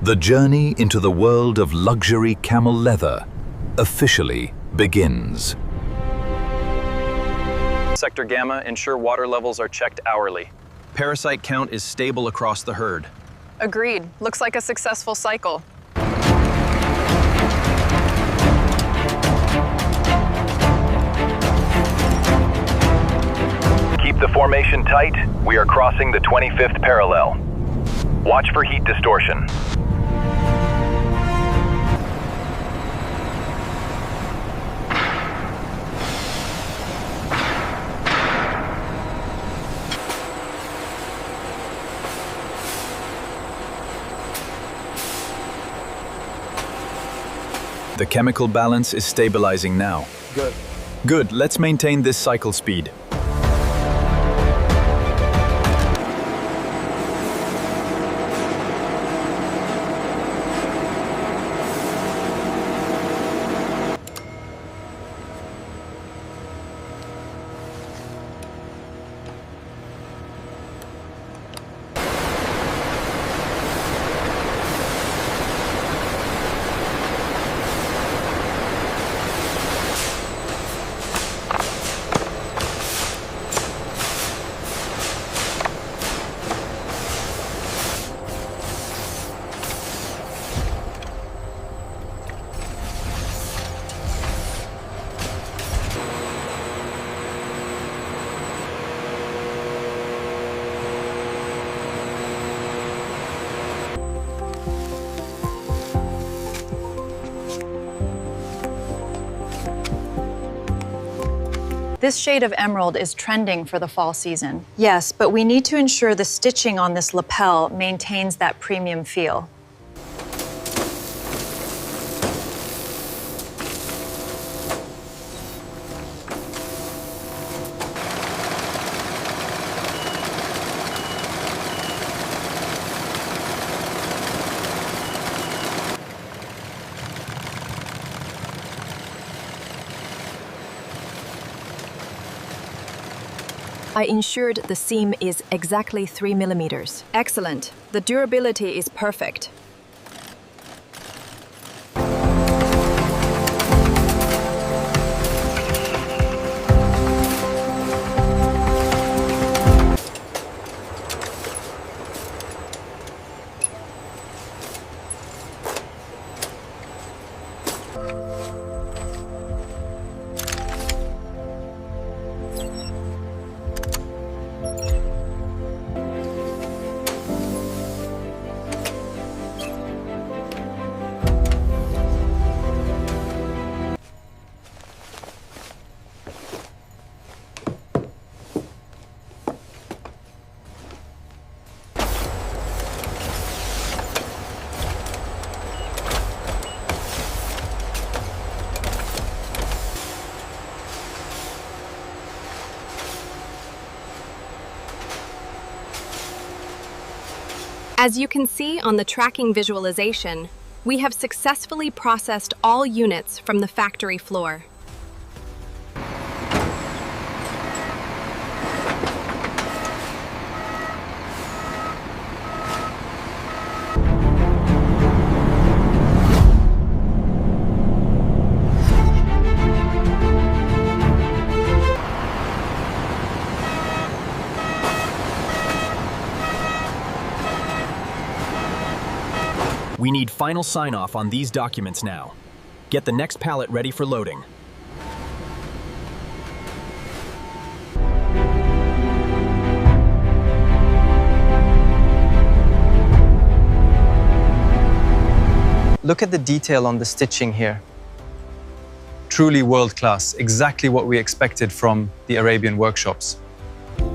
The journey into the world of luxury camel leather officially begins. Sector Gamma, ensure water levels are checked hourly. Parasite count is stable across the herd. Agreed. Looks like a successful cycle. Keep the formation tight. We are crossing the 25th parallel. Watch for heat distortion. The chemical balance is stabilizing now. Good, let's maintain this cycle speed. This shade of emerald is trending for the fall season. Yes, but we need to ensure the stitching on this lapel maintains that premium feel. I ensured the seam is exactly 3 millimeters. Excellent. The durability is perfect. As you can see on the tracking visualization, we have successfully processed all units from the factory floor. We need final sign-off on these documents now. Get the next pallet ready for loading. Look at the detail on the stitching here. Truly world-class, exactly what we expected from the Arabian workshops.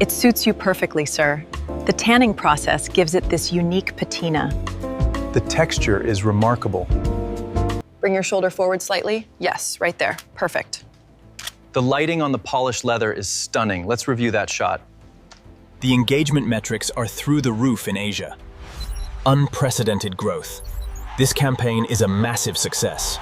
It suits you perfectly, sir. The tanning process gives it this unique patina. The texture is remarkable. Bring your shoulder forward slightly. Yes, right there. Perfect. The lighting on the polished leather is stunning. Let's review that shot. The engagement metrics are through the roof in Asia. Unprecedented growth. This campaign is a massive success.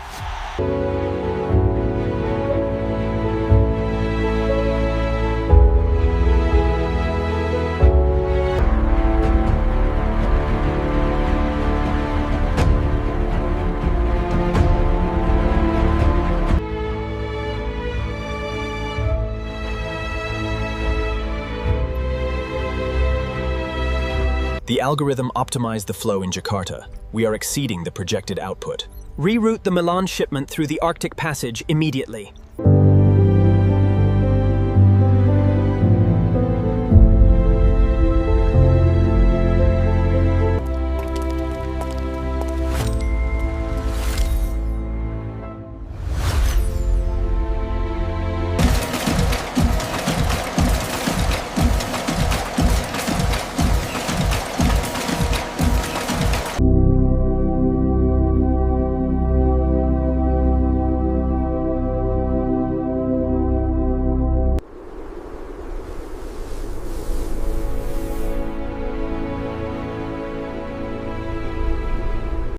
The algorithm optimized the flow in Jakarta. We are exceeding the projected output. Reroute the Milan shipment through the Arctic Passage immediately.